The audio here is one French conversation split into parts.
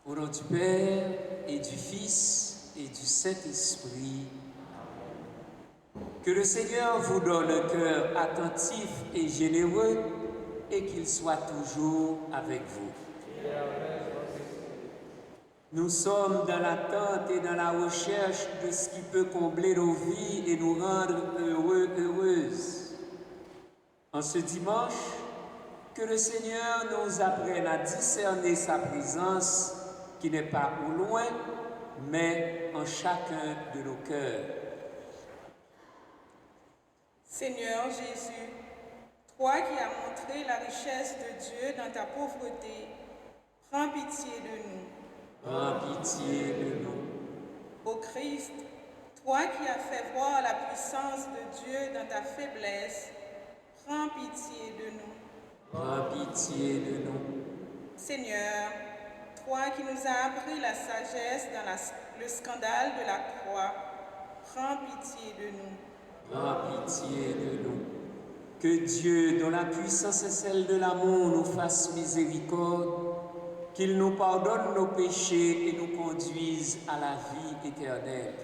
Au nom du Père et du Fils et du Saint-Esprit, que le Seigneur vous donne un cœur attentif et généreux et qu'il soit toujours avec vous. Nous sommes dans l'attente et dans la recherche de ce qui peut combler nos vies et nous rendre heureux, heureuses. En ce dimanche, que le Seigneur nous apprenne à discerner sa présence qui n'est pas au loin, mais en chacun de nos cœurs. Seigneur Jésus, toi qui as montré la richesse de Dieu dans ta pauvreté, prends pitié de nous. Prends pitié de nous. Ô Christ, toi qui as fait voir la puissance de Dieu dans ta faiblesse, prends pitié de nous. Prends pitié de nous. Seigneur, toi qui nous as appris la sagesse dans le scandale de la croix, prends pitié de nous. Prends pitié de nous. Que Dieu, dont la puissance est celle de l'amour, nous fasse miséricorde, qu'il nous pardonne nos péchés et nous conduise à la vie éternelle.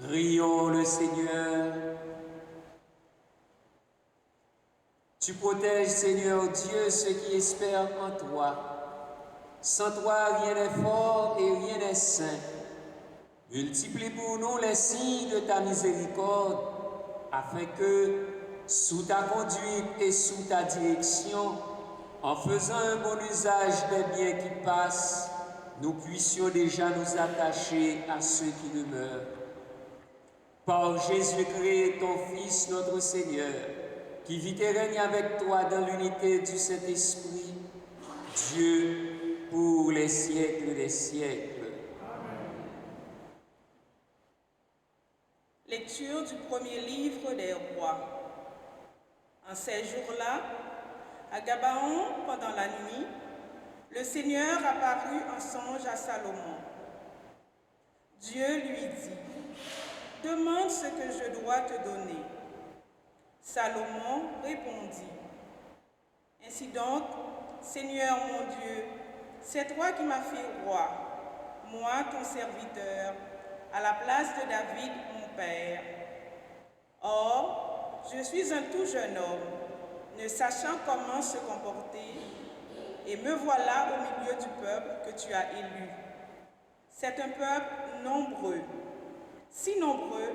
Prions le Seigneur. Tu protèges, Seigneur Dieu, ceux qui espèrent en toi. Sans toi, rien n'est fort et rien n'est saint. Multiplie pour nous les signes de ta miséricorde, afin que, sous ta conduite et sous ta direction, en faisant un bon usage des biens qui passent, nous puissions déjà nous attacher à ceux qui demeurent. Par Jésus-Christ, ton Fils, notre Seigneur, qui vit et règne avec toi dans l'unité du Saint-Esprit, Dieu pour les siècles des siècles. Amen. Lecture du premier livre des rois. En ces jours-là, à Gabaon, pendant la nuit, le Seigneur apparut en songe à Salomon. Dieu lui dit: « Demande ce que je dois te donner. » Salomon répondit: « Ainsi donc, Seigneur mon Dieu, c'est toi qui m'as fait roi, moi ton serviteur, à la place de David mon père. Or, je suis un tout jeune homme, ne sachant comment se comporter, et me voilà au milieu du peuple que tu as élu. C'est un peuple nombreux, si nombreux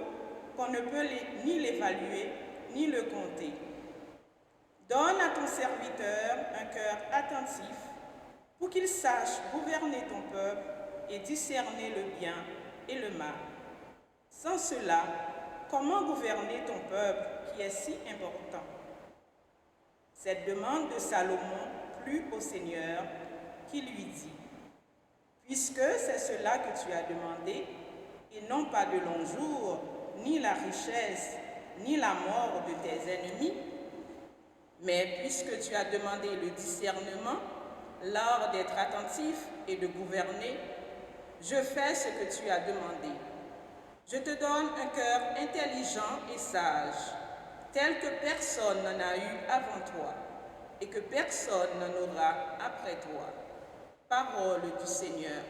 qu'on ne peut ni l'évaluer ni le compter. Donne à ton serviteur un cœur attentif pour qu'il sache gouverner ton peuple et discerner le bien et le mal. Sans cela, comment gouverner ton peuple qui est si important? Cette demande de Salomon plut au Seigneur qui lui dit, puisque c'est cela que tu as demandé, et non pas de longs jours, ni la richesse, ni la mort de tes ennemis, mais puisque tu as demandé le discernement, l'art d'être attentif et de gouverner, je fais ce que tu as demandé. Je te donne un cœur intelligent et sage, tel que personne n'en a eu avant toi, et que personne n'en aura après toi. Parole du Seigneur.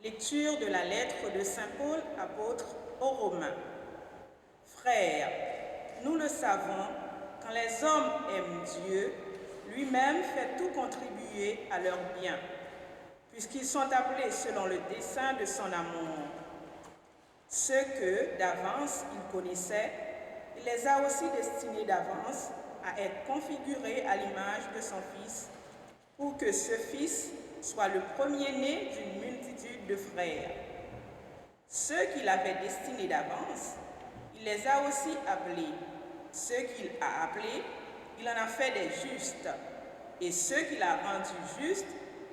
Lecture de la lettre de Saint Paul, apôtre aux Romains. Frères, nous le savons, quand les hommes aiment Dieu, lui-même fait tout contribuer à leur bien, puisqu'ils sont appelés selon le dessein de son amour. Ceux que, d'avance, il connaissait, il les a aussi destinés d'avance à être configurés à l'image de son Fils, pour que ce Fils soit le premier-né d'une multitude de frères. Ceux qu'il avait destinés d'avance, il les a aussi appelés. Ceux qu'il a appelés, il en a fait des justes. Et ceux qu'il a rendus justes,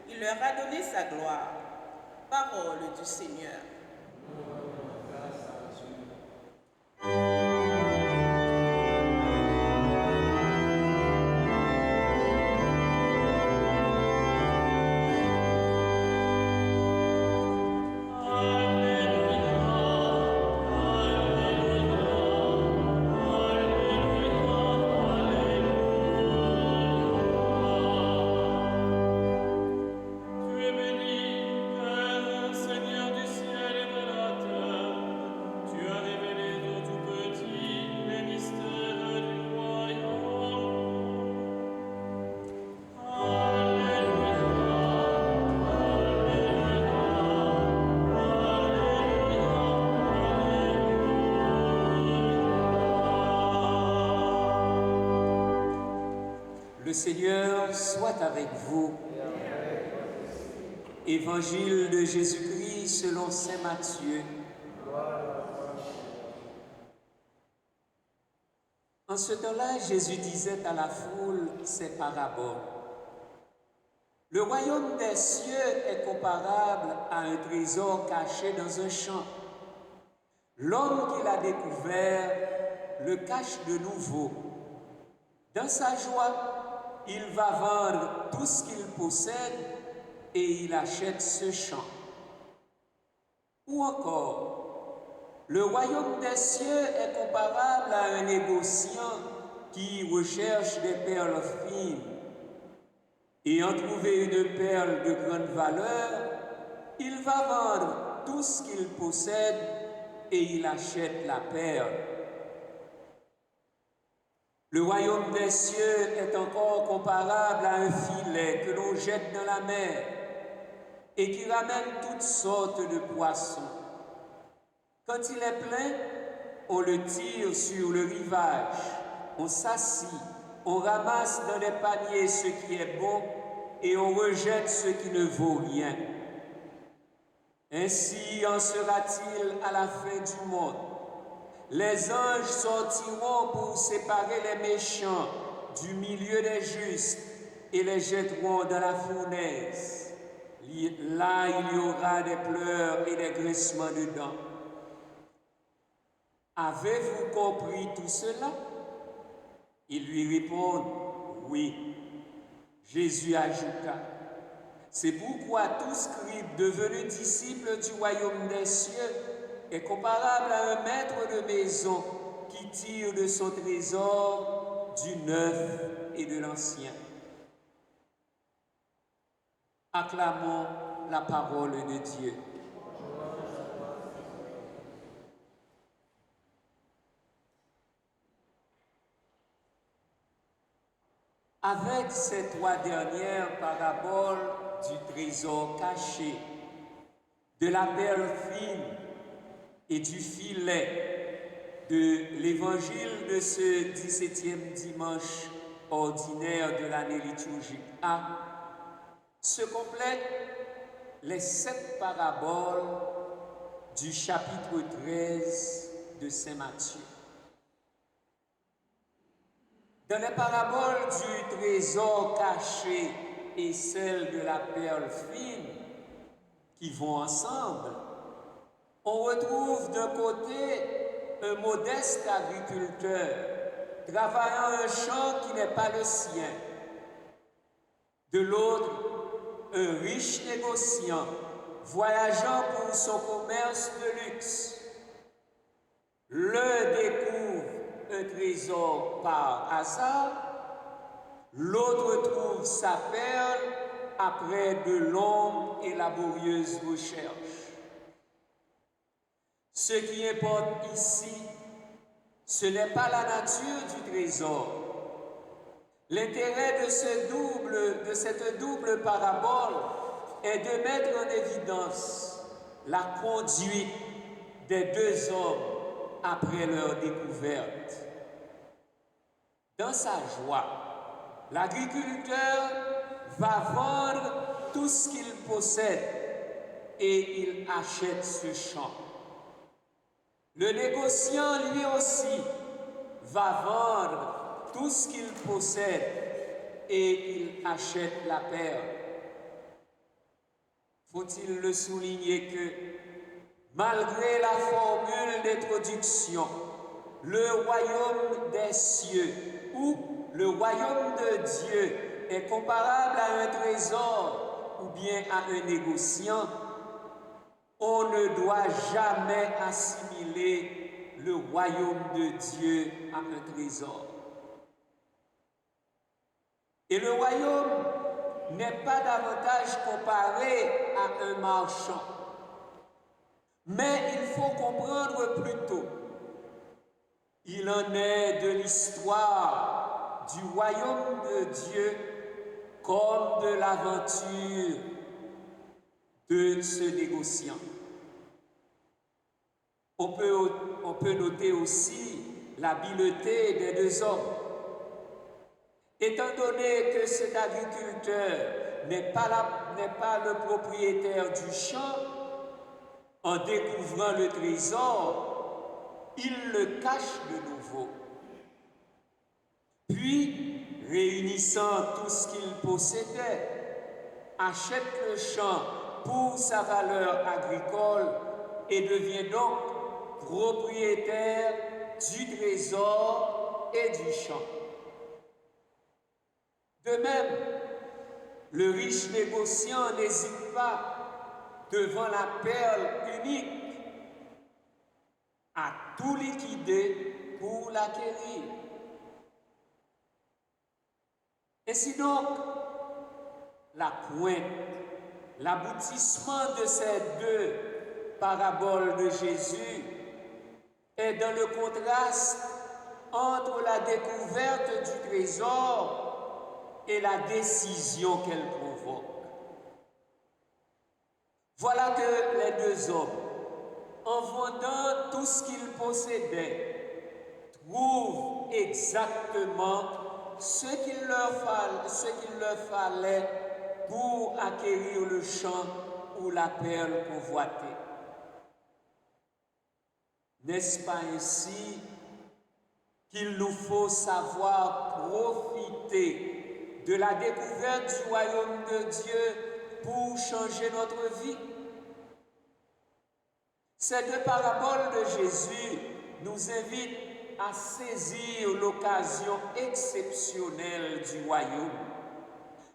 il leur a donné sa gloire. Parole du Seigneur. Le Seigneur soit avec vous. Évangile de Jésus-Christ selon saint Matthieu. En En ce temps-là, Jésus disait à la foule ces paraboles. Le royaume des cieux est comparable à un trésor caché dans un champ. L'homme qui l'a découvert le cache de nouveau. Dans sa joie, il va vendre tout ce qu'il possède et il achète ce champ. Ou encore, le royaume des cieux est comparable à un négociant qui recherche des perles fines. Ayant trouvé une perle de grande valeur, il va vendre tout ce qu'il possède et il achète la perle. Le royaume des cieux est encore comparable à un filet que l'on jette dans la mer et qui ramène toutes sortes de poissons. Quand il est plein, on le tire sur le rivage, on s'assit, on ramasse dans les paniers ce qui est bon et on rejette ce qui ne vaut rien. Ainsi en sera-t-il à la fin du monde. Les anges sortiront pour séparer les méchants du milieu des justes et les jetteront dans la fournaise. Là, il y aura des pleurs et des grincements de dents. Avez-vous compris tout cela? Ils lui répondent, oui. Jésus ajouta, c'est pourquoi tout scribe devenu disciple du royaume des cieux est comparable à un maître de maison qui tire de son trésor du neuf et de l'ancien. Acclamons la parole de Dieu. Avec ces trois dernières paraboles du trésor caché, de la perle fine et du filet de l'évangile de ce 17e dimanche ordinaire de l'année liturgique A, se complètent les 7 paraboles du chapitre 13 de Saint Matthieu. Dans les paraboles du trésor caché et celle de la perle fine, qui vont ensemble, on retrouve d'un côté un modeste agriculteur travaillant un champ qui n'est pas le sien, de l'autre, un riche négociant voyageant pour son commerce de luxe. L'un découvre un trésor par hasard, l'autre trouve sa perle après de longues et laborieuses recherches. Ce qui importe ici, ce n'est pas la nature du trésor. L'intérêt de cette double parabole est de mettre en évidence la conduite des deux hommes après leur découverte. Dans sa joie, l'agriculteur va vendre tout ce qu'il possède et il achète ce champ. Le négociant, lui aussi, va vendre tout ce qu'il possède et il achète la perle. Faut-il le souligner que, malgré la formule d'introduction, le royaume des cieux ou le royaume de Dieu est comparable à un trésor ou bien à un négociant, on ne doit jamais assimiler le royaume de Dieu à un trésor. Et le royaume n'est pas davantage comparé à un marchand. Mais il faut comprendre plutôt, il en est de l'histoire du royaume de Dieu comme de l'aventure de ce négociant. On peut noter aussi l'habileté des deux hommes. Étant donné que cet agriculteur n'est pas le propriétaire du champ, en découvrant le trésor, il le cache de nouveau. Puis, réunissant tout ce qu'il possédait, achète le champ pour sa valeur agricole et devient donc propriétaire du trésor et du champ. De même, le riche négociant n'hésite pas devant la perle unique à tout liquider pour l'acquérir. Ainsi donc, la pointe, l'aboutissement de ces deux paraboles de Jésus est dans le contraste entre la découverte du trésor et la décision qu'elle provoque. Voilà que les deux hommes, en vendant tout ce qu'ils possédaient, trouvent exactement ce qu'il leur fallait pour acquérir le champ ou la perle convoitée. N'est-ce pas ainsi qu'il nous faut savoir profiter de la découverte du royaume de Dieu pour changer notre vie? Ces deux paraboles de Jésus nous invitent à saisir l'occasion exceptionnelle du royaume,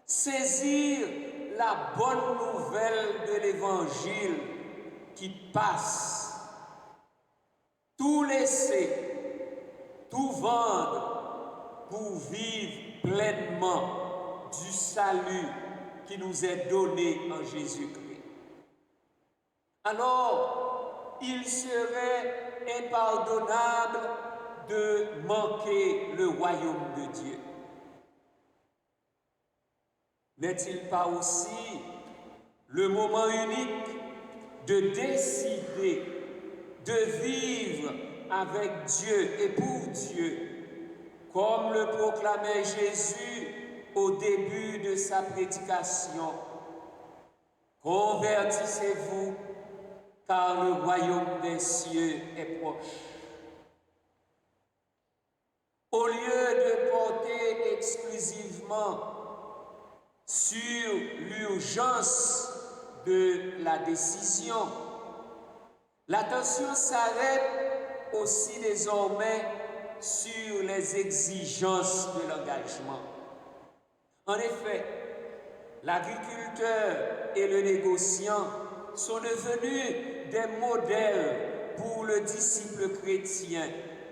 saisir la bonne nouvelle de l'Évangile qui passe, tout laisser, tout vendre pour vivre pleinement du salut qui nous est donné en Jésus-Christ. Alors, il serait impardonnable de manquer le royaume de Dieu. N'est-il pas aussi le moment unique de décider de vivre avec Dieu et pour Dieu, comme le proclamait Jésus au début de sa prédication? Convertissez-vous, car le royaume des cieux est proche. Au lieu de porter exclusivement sur l'urgence de la décision, l'attention s'arrête aussi désormais sur les exigences de l'engagement. En effet, l'agriculteur et le négociant sont devenus des modèles pour le disciple chrétien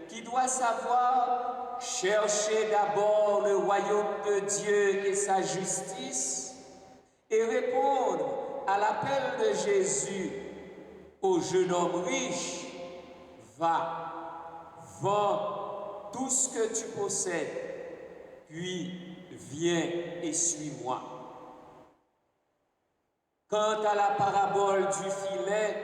qui doit savoir chercher d'abord le royaume de Dieu et sa justice et répondre à l'appel de Jésus au jeune homme riche: va, vends tout ce que tu possèdes, puis viens et suis-moi. Quant à la parabole du filet,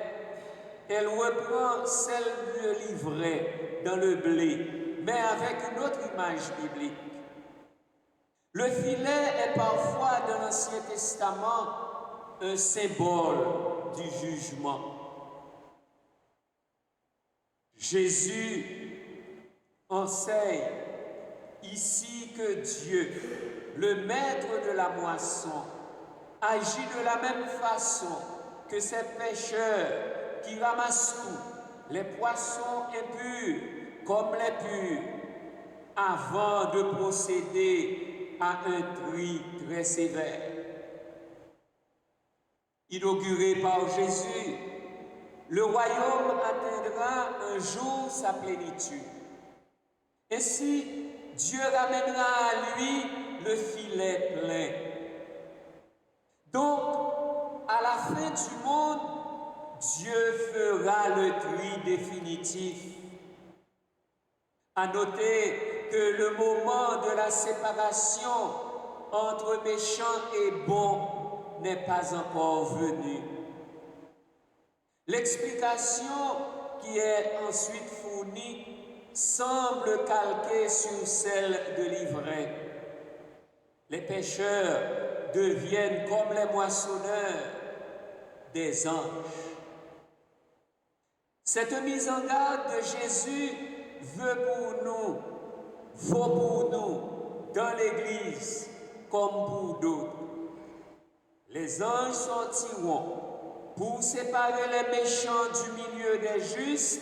elle reprend celle du livret dans le blé, mais avec une autre image biblique. Le filet est parfois dans l'Ancien Testament un symbole du jugement. Jésus enseigne ici que Dieu, le maître de la moisson, agit de la même façon que ces pêcheurs qui ramassent tout, les poissons impurs comme les purs, avant de procéder à un tri très sévère. Inauguré par Jésus, le royaume atteindra un jour sa plénitude. Ainsi, Dieu ramènera à lui le filet plein. Donc, à la fin du monde, Dieu fera le tri définitif. À noter que le moment de la séparation entre méchants et bons n'est pas encore venu. L'explication qui est ensuite fournie semble calquée sur celle de l'ivraie. Les pécheurs deviennent comme les moissonneurs, des anges. Cette mise en garde de Jésus veut pour nous vaut pour nous dans l'Église comme pour d'autres. Les anges sortiront pour séparer les méchants du milieu des justes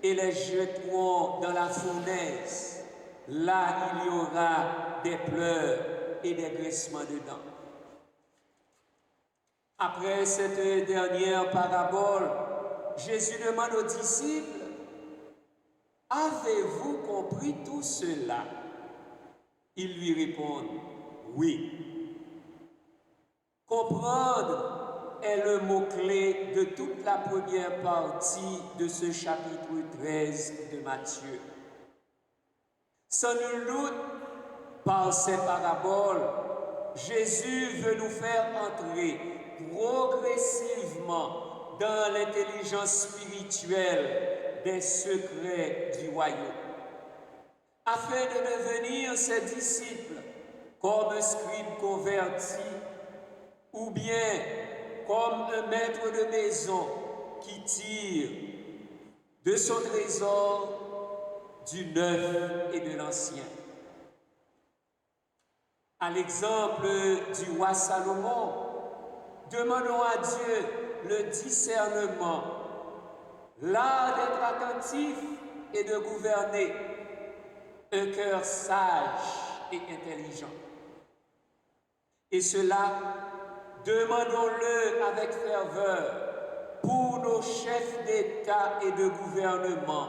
et les jeteront dans la fournaise. Là, il y aura des pleurs et des grincements de dents. Après cette dernière parabole, Jésus demande aux disciples, « Avez-vous compris tout cela ?» Ils lui répondent, « Oui. » Comprendre est le mot-clé de toute la première partie de ce chapitre 13 de Matthieu. Sans nul doute, par ces paraboles, Jésus veut nous faire entrer progressivement dans l'intelligence spirituelle des secrets du royaume, afin de devenir ses disciples comme un scribe converti ou bien comme un maître de maison qui tire de son trésor du neuf et de l'ancien. À l'exemple du roi Salomon, demandons à Dieu le discernement, l'art d'être attentif et de gouverner, un cœur sage et intelligent. Et cela, demandons-le avec ferveur pour nos chefs d'État et de gouvernement,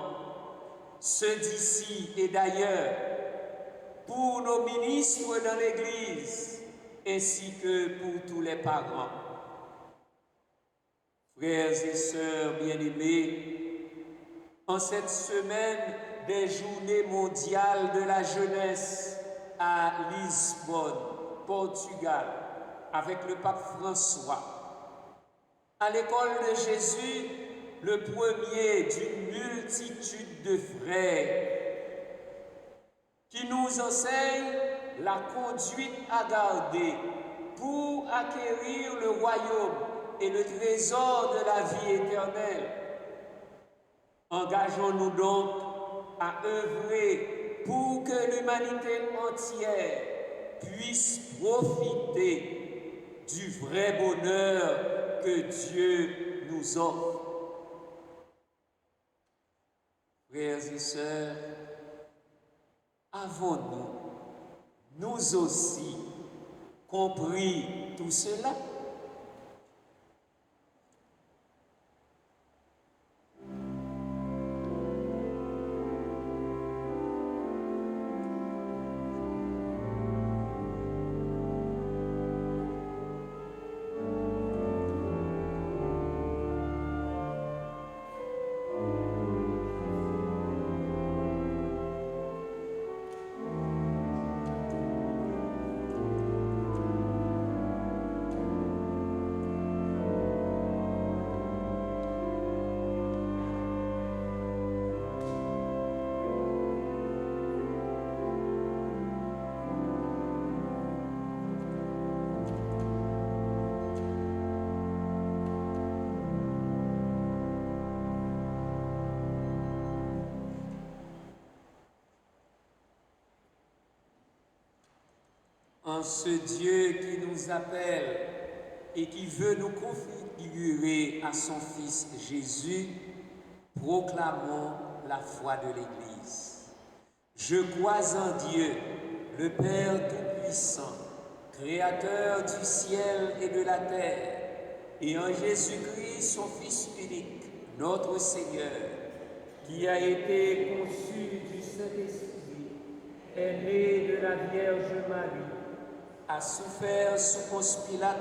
ceux d'ici et d'ailleurs, pour nos ministres dans l'Église, ainsi que pour tous les parents. Frères et sœurs bien-aimés, en cette semaine des Journées mondiales de la jeunesse à Lisbonne, Portugal, avec le pape François, à l'école de Jésus, le premier d'une multitude de frères qui nous enseigne la conduite à garder pour acquérir le royaume et le trésor de la vie éternelle. Engageons-nous donc à œuvrer pour que l'humanité entière puisse profiter du vrai bonheur que Dieu nous offre. Frères et sœurs, avons-nous, nous aussi, compris tout cela? En ce Dieu qui nous appelle et qui veut nous configurer à son Fils Jésus, proclamons la foi de l'Église. Je crois en Dieu, le Père Tout-Puissant, Créateur du ciel et de la terre, et en Jésus-Christ, son Fils unique, notre Seigneur, qui a été conçu du Saint-Esprit, est né de la Vierge Marie, a souffert sous Ponce Pilate,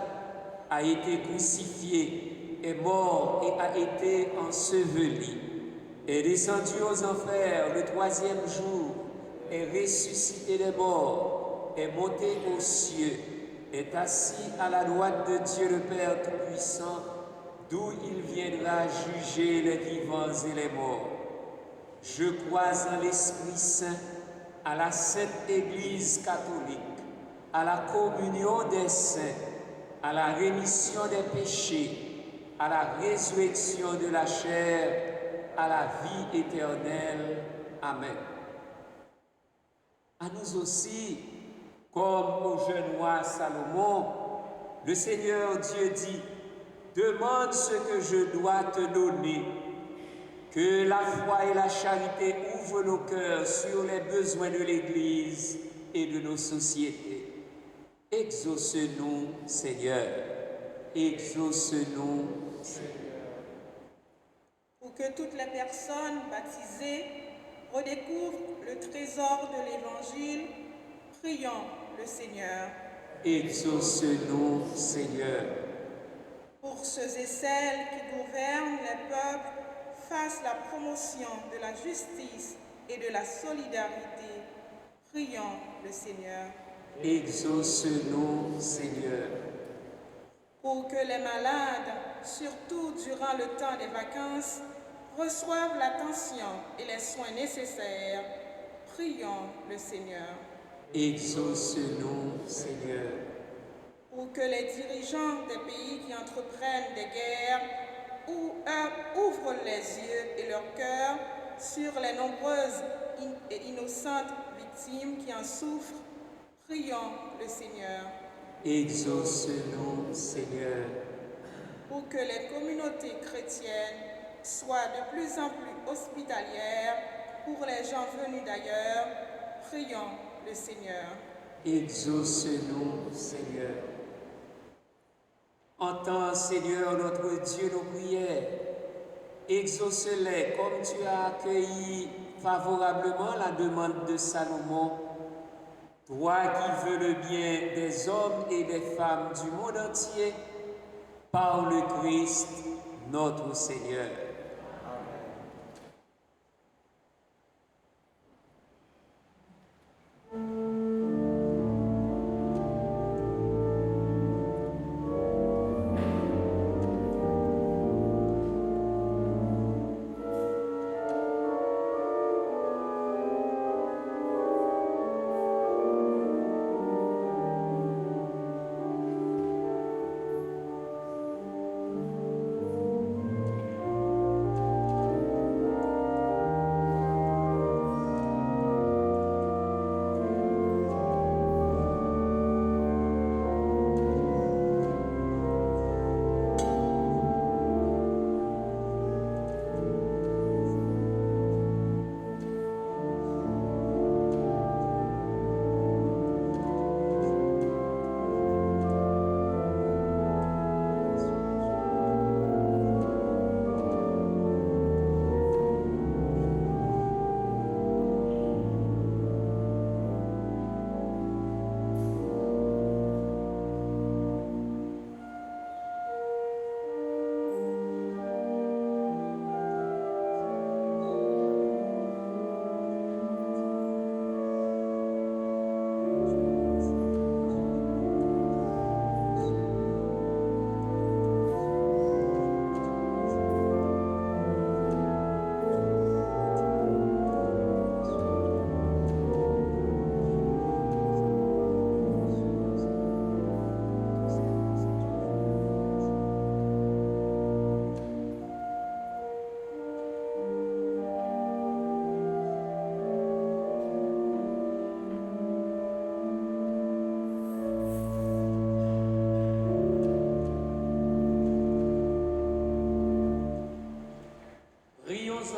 a été crucifié, est mort et a été enseveli, est descendu aux enfers le troisième jour, est ressuscité des morts, est monté aux cieux, est assis à la droite de Dieu le Père Tout-Puissant, d'où il viendra juger les vivants et les morts. Je crois en l'Esprit Saint, à la Sainte Église catholique, à la communion des saints, à la rémission des péchés, à la résurrection de la chair, à la vie éternelle. Amen. À nous aussi, comme au jeune roi Salomon, le Seigneur Dieu dit, demande ce que je dois te donner. Que la foi et la charité ouvrent nos cœurs sur les besoins de l'Église et de nos sociétés. Exauce-nous, Seigneur. Exauce-nous, Seigneur. Pour que toutes les personnes baptisées redécouvrent le trésor de l'Évangile, prions le Seigneur. Exauce-nous, Seigneur. Pour ceux et celles qui gouvernent les peuples, fassent la promotion de la justice et de la solidarité, prions le Seigneur. Exauce-nous, Seigneur. Pour que les malades, surtout durant le temps des vacances, reçoivent l'attention et les soins nécessaires, prions le Seigneur. Exauce-nous, Seigneur. Pour que les dirigeants des pays qui entreprennent des guerres ouvrent les yeux et leur cœur sur les nombreuses et innocentes victimes qui en souffrent, prions le Seigneur. Exauce-nous, Seigneur. Pour que les communautés chrétiennes soient de plus en plus hospitalières pour les gens venus d'ailleurs, prions le Seigneur. Exauce-nous, Seigneur. Entends, Seigneur, notre Dieu, nos prières. Exauce-les comme tu as accueilli favorablement la demande de Salomon. Toi qui veux le bien des hommes et des femmes du monde entier, par le Christ, notre Seigneur.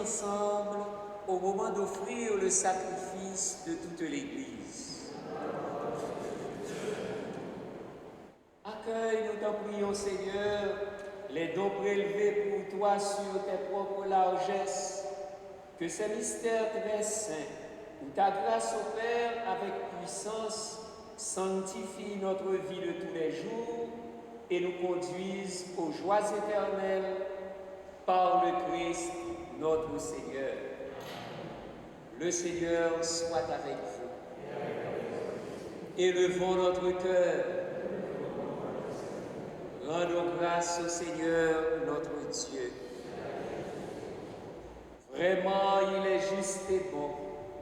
Ensemble au moment d'offrir le sacrifice de toute l'Église. Accueille, nous t'en prions, Seigneur, les dons prélevés pour toi sur tes propres largesses, que ces mystères très saints, où ta grâce opère avec puissance, sanctifie notre vie de tous les jours et nous conduise aux joies éternelles par le Christ notre Seigneur. Le Seigneur soit avec vous. Élevons notre cœur. Rendons grâce au Seigneur notre Dieu. Vraiment, il est juste et bon,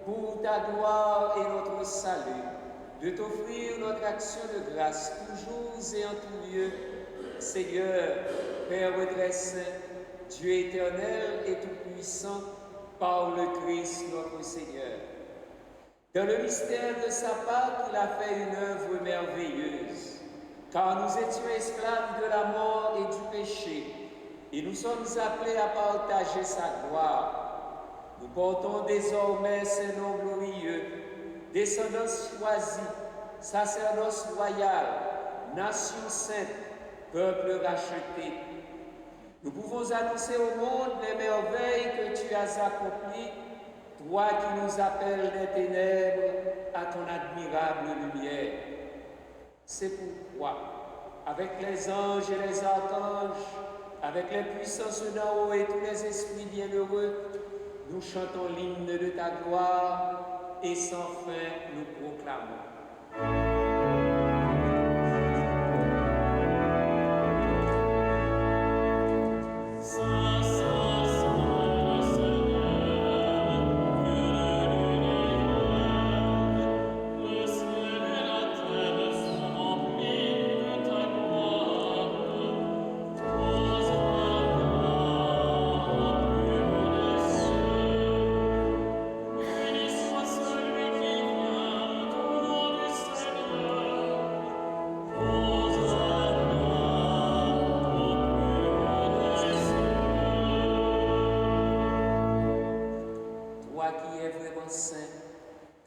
pour ta gloire et notre salut, de t'offrir notre action de grâce toujours et en tout lieu, Seigneur, Père très saint, Dieu éternel et tout-puissant, par le Christ notre Seigneur. Dans le mystère de sa part, il a fait une œuvre merveilleuse, car nous étions esclaves de la mort et du péché, et nous sommes appelés à partager sa gloire. Nous portons désormais ses noms glorieux, descendance choisie, sacerdoce royal, nation sainte, peuple racheté. Nous pouvons annoncer au monde les merveilles que tu as accomplies, toi qui nous appelles des ténèbres à ton admirable lumière. C'est pourquoi, avec les anges et les archanges, avec les puissances d'en haut et tous les esprits bienheureux, nous chantons l'hymne de ta gloire et sans fin nous proclamons.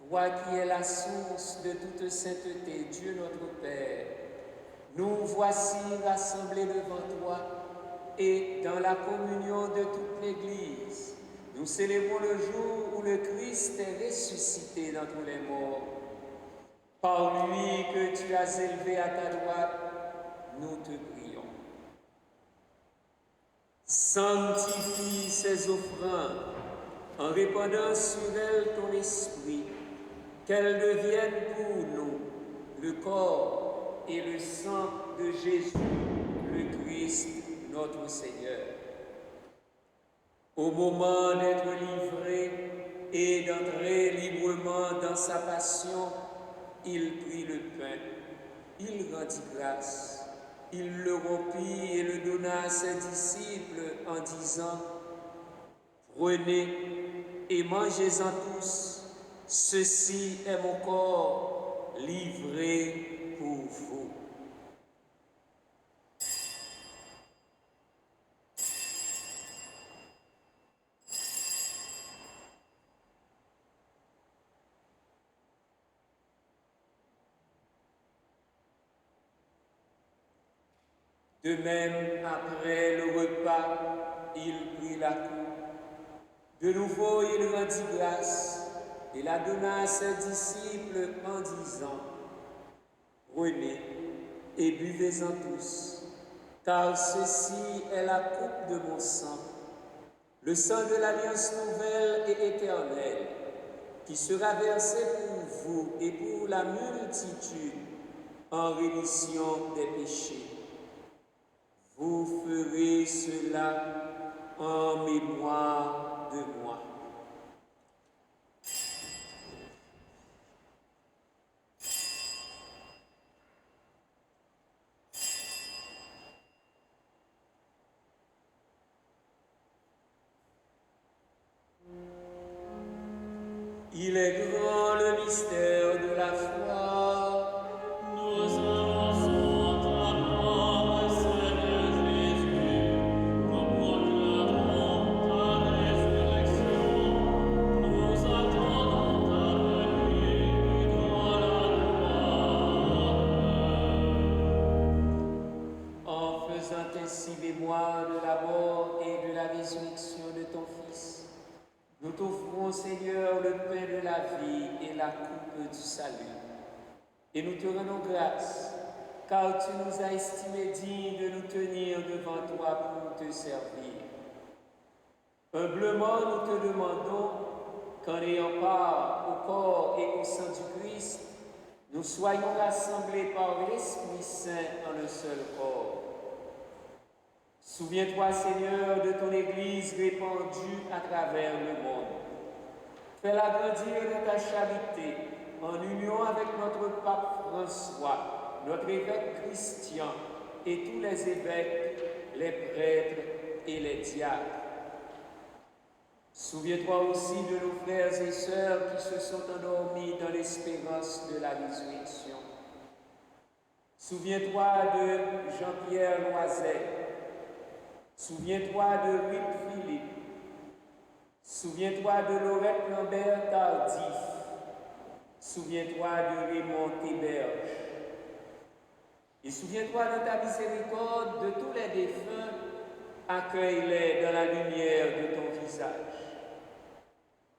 Toi qui es la source de toute sainteté, Dieu notre Père, nous voici rassemblés devant toi et dans la communion de toute l'Église, nous célébrons le jour où le Christ est ressuscité d'entre les morts. Par lui que tu as élevé à ta droite, nous te prions. Sanctifie ces offrandes en répandant sur elles ton esprit, qu'elles deviennent pour nous le corps et le sang de Jésus, le Christ, notre Seigneur. Au moment d'être livré et d'entrer librement dans sa passion, il prit le pain, il rendit grâce, il le rompit et le donna à ses disciples en disant: « Prenez et mangez-en tous, ceci est mon corps livré pour vous. » De même, après le repas, il prit la coupe. De nouveau, il rendit grâce et la donna à ses disciples en disant: « Prenez et buvez-en tous, car ceci est la coupe de mon sang, le sang de l'alliance nouvelle et éternelle, qui sera versé pour vous et pour la multitude en rémission des péchés. Vous ferez cela en mémoire de moi. » Il est grand le mystère de la foi. Nous annonçons ta mort, Seigneur Jésus. Nous proclamons ta résurrection. Nous attendons ta venue dans la gloire. En faisant ainsi mémoire de la mort et de la résurrection de ton Fils, nous t'offrons, Seigneur, le pain de la vie et la coupe du salut. Et nous te rendons grâce, car tu nous as estimés dignes de nous tenir devant toi pour te servir. Humblement, nous te demandons qu'en ayant part au corps et au sang du Christ, nous soyons rassemblés par l'Esprit Saint en un seul corps. Souviens-toi, Seigneur, de ton Église répandue à travers le monde. Fais-la grandir de ta charité, en union avec notre pape François, notre évêque Christian et tous les évêques, les prêtres et les diacres. Souviens-toi aussi de nos frères et sœurs qui se sont endormis dans l'espérance de la résurrection. Souviens-toi de Jean-Pierre Loiset. Souviens-toi de Ruth Philippe. Souviens-toi de Laurette Lambert Tardif. Souviens-toi de Raymond Théberge. Et souviens-toi de ta miséricorde de tous les défunts. Accueille-les dans la lumière de ton visage.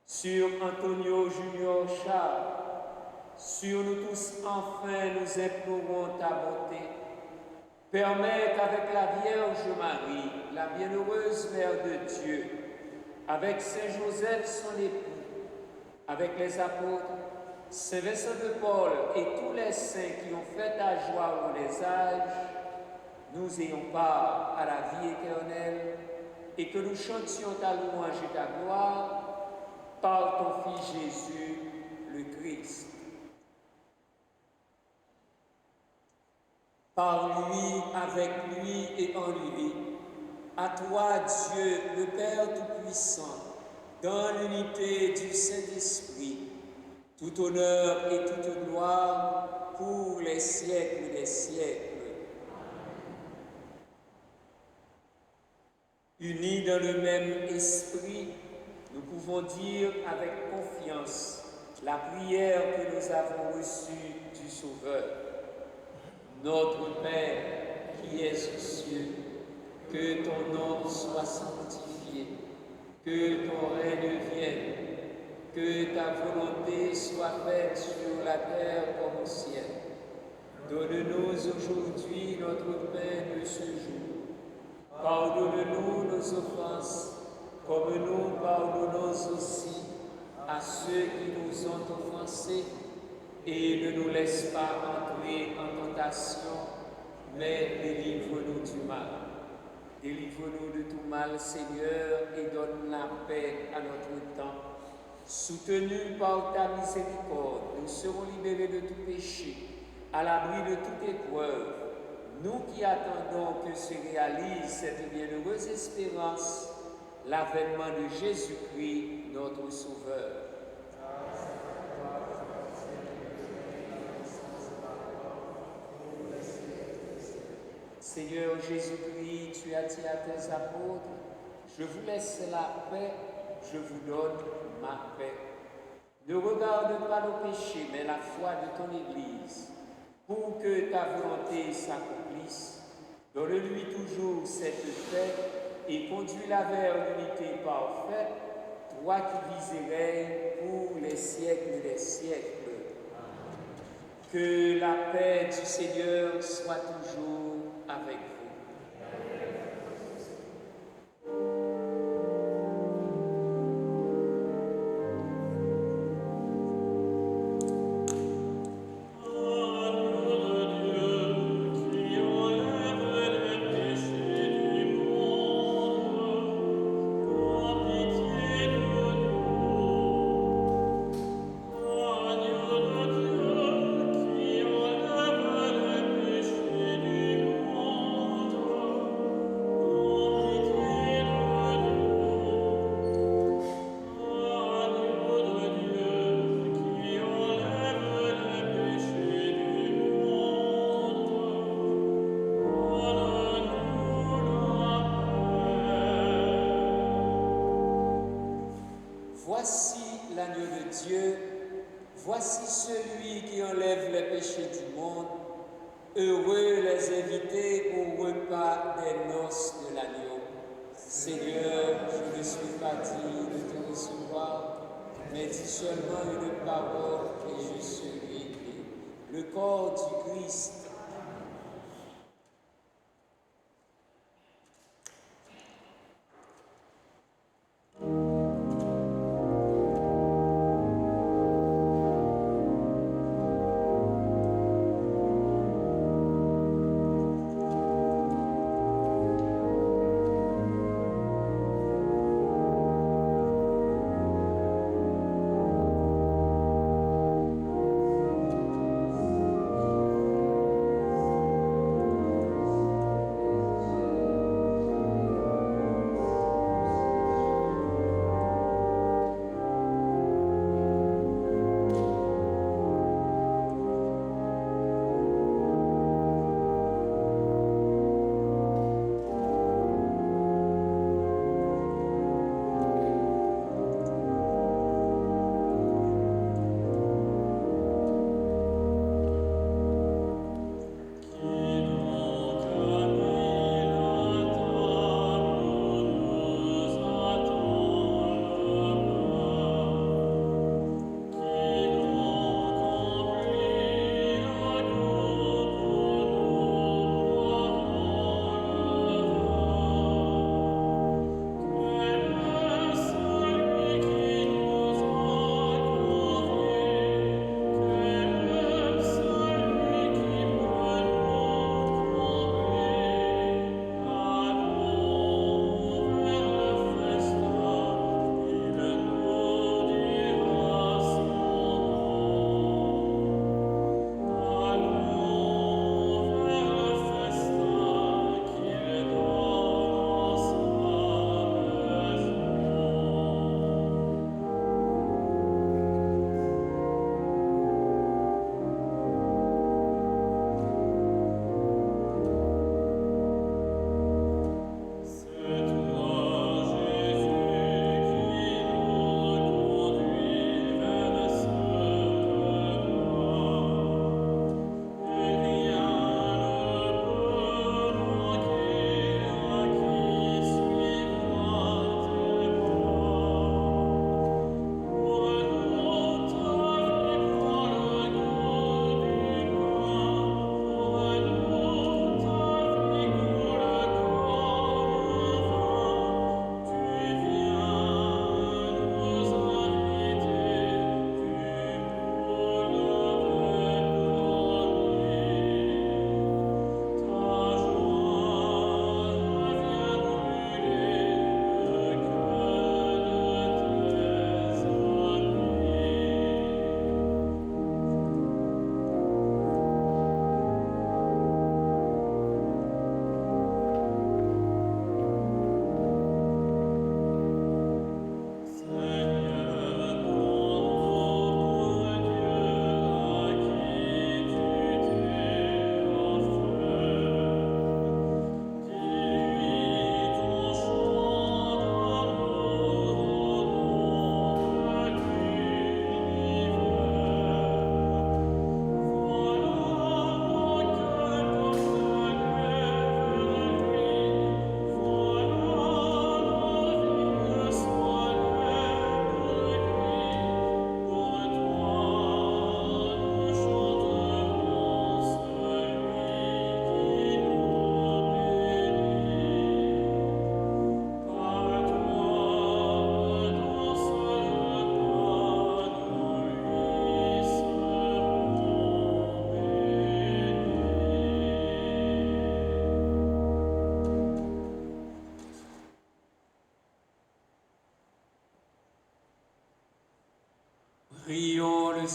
Sur Antonio Junior Charles, sur nous tous enfin nous implorons ta bonté. Permets qu'avec la Vierge Marie, la bienheureuse Mère de Dieu, avec Saint Joseph son époux, avec les apôtres, Saint Vincent de Paul et tous les saints qui ont fait ta joie au les âges, nous ayons part à la vie éternelle et que nous chantions ta louange et ta gloire par ton Fils Jésus, le Christ. Par lui, avec lui et en lui, à toi, Dieu, le Père Tout-Puissant, dans l'unité du Saint-Esprit, tout honneur et toute gloire pour les siècles des siècles. Unis dans le même esprit, nous pouvons dire avec confiance la prière que nous avons reçue du Sauveur. Notre Père qui es aux cieux, que ton nom soit sanctifié, que ton règne vienne, que ta volonté soit faite sur la terre comme au ciel. Donne-nous aujourd'hui notre pain de ce jour. Pardonne-nous nos offenses, comme nous pardonnons aussi à ceux qui nous ont offensés, et ne nous laisse pas entrer en tentation, mais délivre-nous du mal. Délivre-nous de tout mal, Seigneur, et donne la paix à notre temps. Soutenus par ta miséricorde, nous serons libérés de tout péché, à l'abri de toute épreuve, nous qui attendons que se réalise cette bienheureuse espérance, l'avènement de Jésus-Christ, notre Sauveur. Seigneur Jésus-Christ, tu as dit à tes apôtres, je vous laisse la paix, je vous donne ma paix. Ne regarde pas nos péchés, mais la foi de ton Église, pour que ta volonté s'accomplisse. Donne-lui toujours cette paix et conduis-la vers l'unité parfaite, toi qui vis et règnes pour les siècles des siècles. Que la paix du Seigneur soit toujours avec vous. Voici l'agneau de Dieu, voici celui qui enlève les péchés du monde. Heureux les invités au repas des noces de l'agneau. Seigneur, je ne suis pas digne de te recevoir, mais dis seulement une parole et je serai guéri. Le corps du Christ.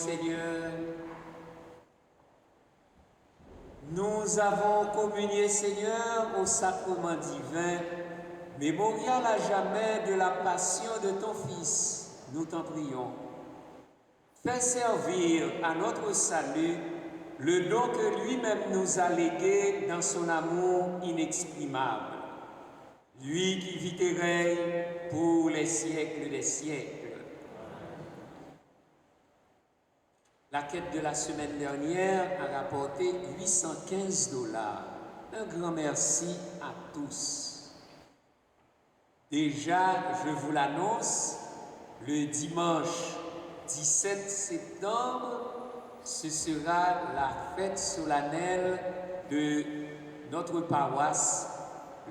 Seigneur. Nous avons communié, Seigneur, au sacrement divin, mémorial à jamais de la passion de ton Fils. Nous t'en prions. Fais servir à notre salut le don que lui-même nous a légué dans son amour inexprimable. Lui qui vit et règne pour les siècles des siècles. La quête de la semaine dernière a rapporté $815. Un grand merci à tous. Déjà, je vous l'annonce, le dimanche 17 septembre, ce sera la fête solennelle de notre paroisse,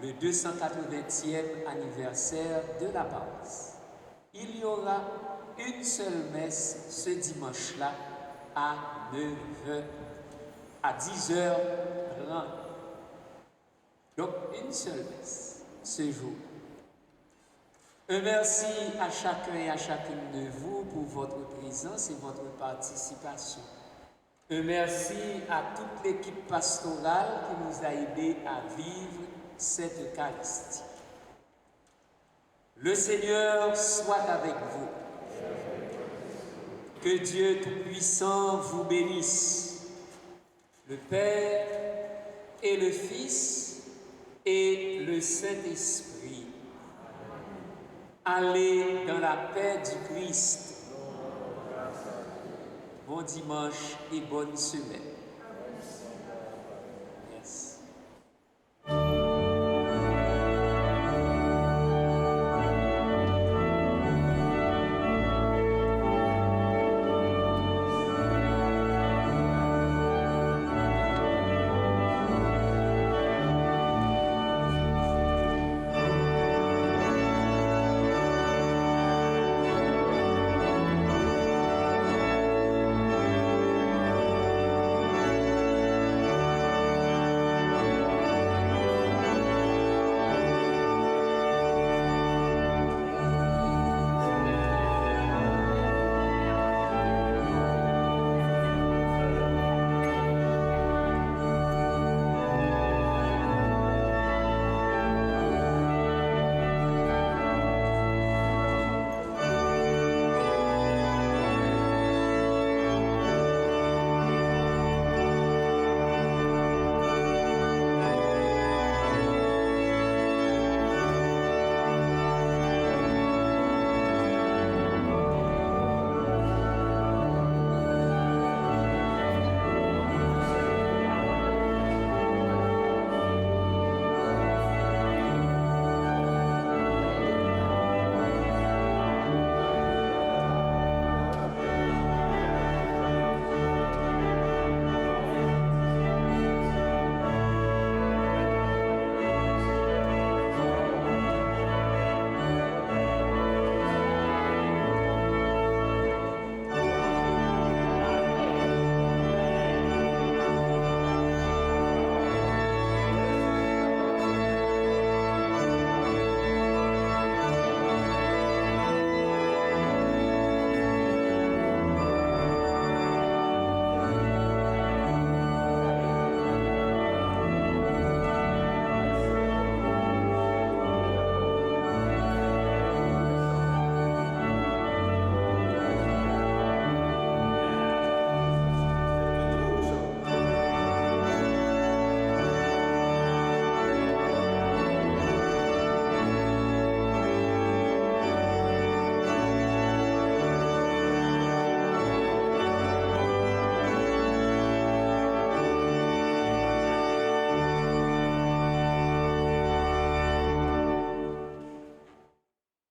le 280e anniversaire de la paroisse. Il y aura une seule messe ce dimanche-là à 9h, à 10h30. Donc, une seule messe ce jour. Un merci à chacun et à chacune de vous pour votre présence et votre participation. Un merci à toute l'équipe pastorale qui nous a aidés à vivre cette Eucharistie. Le Seigneur soit avec vous. Que Dieu Tout-Puissant vous bénisse, le Père et le Fils et le Saint-Esprit. Allez dans la paix du Christ. Bon dimanche et bonne semaine.